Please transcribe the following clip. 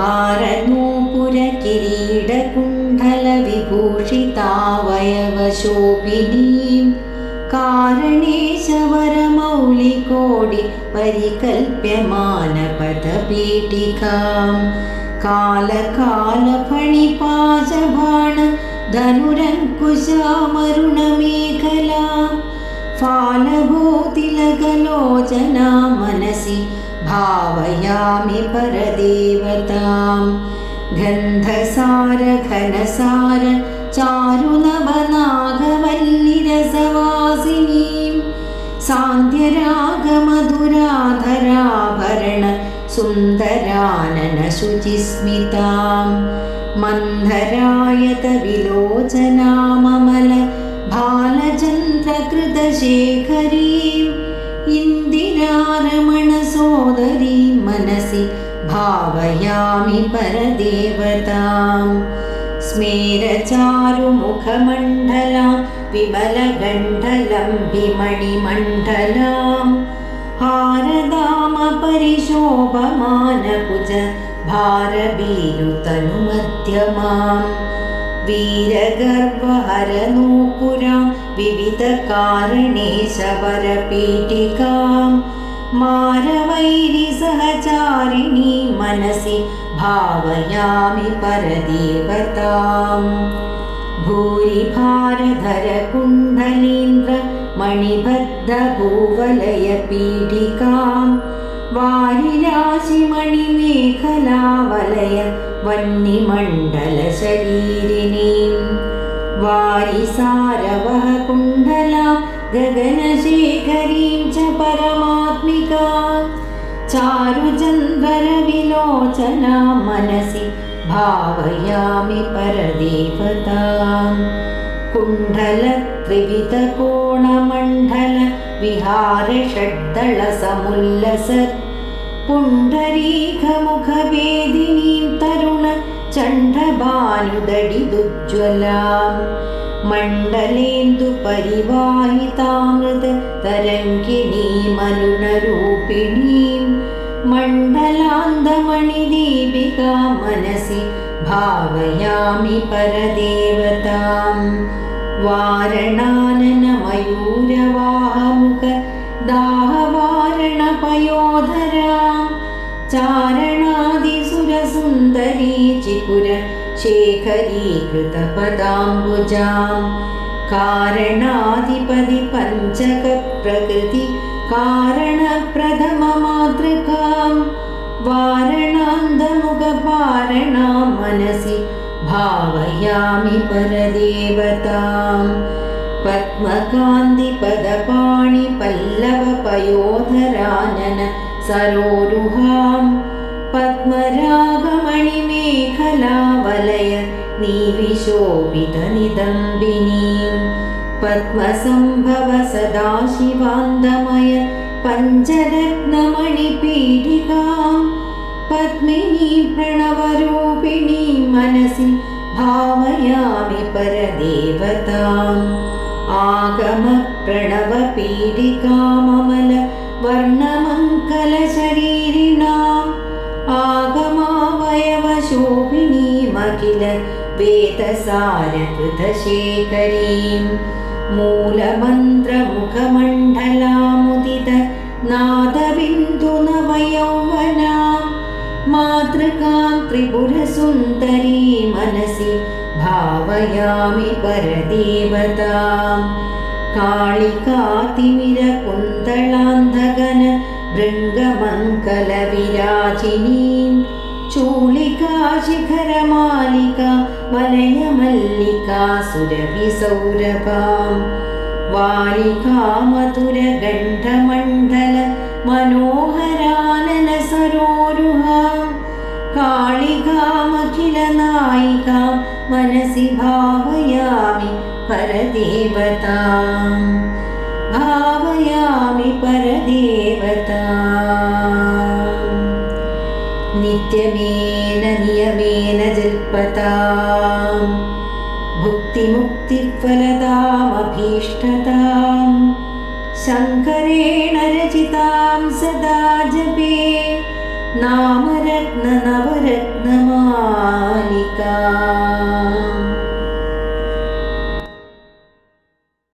हारनूपुरकिरीटकुण्डलविभूषितावयवशोभिनीं कारणेशवरमौलिकोटि परिकल्प्यमानपदपीठिकां कालकालफणिपाशबाण धनुरङ्कुशामरुणमेखलां फालभूतिलकलोचना मनसि भावयामि परदेवतां गन्धसार घनसार चारुनवनागवल्लिरसवासिनीं सान्ध्यरागमधुराधराभरण सुन्दराननशुचिस्मितां मन्धरायतविलोचनाममल भालचन्द्रकृतशेखरीम् इन्दिरारमणसोदरीं मनसि भावयामि परदेवतां स्मेरचारुमुखमण्डलां विमलगण्डलम्बिमणिमण्डलां हारदामपरिशोभमानभुज भारबीरुतनुमध्यमां वीरगर्वहरनूपुरां विविधकारणेशवरपीठिकां मारवैरिसहचारिणी मनसि भावयामि परदेवतां भूरिभारधरकुण्डलीन्द्र मणिबद्धभूवलयपीठिकां वारिराशिमणिमेखलावलय वह्निमण्डलशरीरिणीं वारिसारवहकुण्डलां गगनशेखरीं च परमात्मिकां चारुचन्द्रविलोचना मनसि भावयामि परदेवतां कुण्डलत्रिविधकोणमण्डल विहारषड्दलसमुल्लसत् पुण्डरीकमुखभेदिनीं तरुण चण्डभानुदडिदुज्ज्वलां मण्डलेन्दुपरिवाहितामृततरङ्गिणीमरुणरूपिणीं मण्डलान्दमणिदीपिका मनसि भावयामि परदेवतां वारणाननमयूरवाहमुख दाहवारणपयोधरां चारणादिसुरसुन्दरी चिकुर शेखरीकृतपदाम्बुजां कारणाधिपति पञ्चकप्रकृति कारणप्रथममातृकां वारणान्दमुखपारणां मनसि भावयामि परदेवतां पद्मकान्तिपदपाणिपल्लवपयोधरानन सरोरुहां पद्मरागमणिमेखलावलय नीविशोभितनिदम्बिनीं पद्मसम्भव सदाशिवान्दमय पञ्चरत्नमणिपीठिकां पद्मिनी प्रणवरूपिणीं मनसि भावयामि परदेवताम् आगमप्रणवपीठिकाममल वर्णमङ्गलशरीरिणाम् आगमावयवशोभिनीमखिल वेदसारकृतशेखरीं मूलमन्त्रमुखमण्डलामुदित नादबिन्दुनवयौवनां मातृकां त्रिपुरसुन्दरी मनसि भावयामि परदेवतां कालिकातिमिरकुन्तलान्धगन भृङ्गमङ्गलविराजिनीं चूलिका शिखरमालिका वलयमल्लिका सुरभिसौरभां वालिका मधुरगण्डमण्डल मनोहरानन सरोरुहां कालिकामखिलनायिकां मनसि भावयामि परदेवतां भावयामि परदेवतां नित्यमेन नियमेन जल्पतां भुक्तिमुक्तिफलदामभीष्टतां शङ्करेण रचितां सदा जपे नामरत्ननवरत्न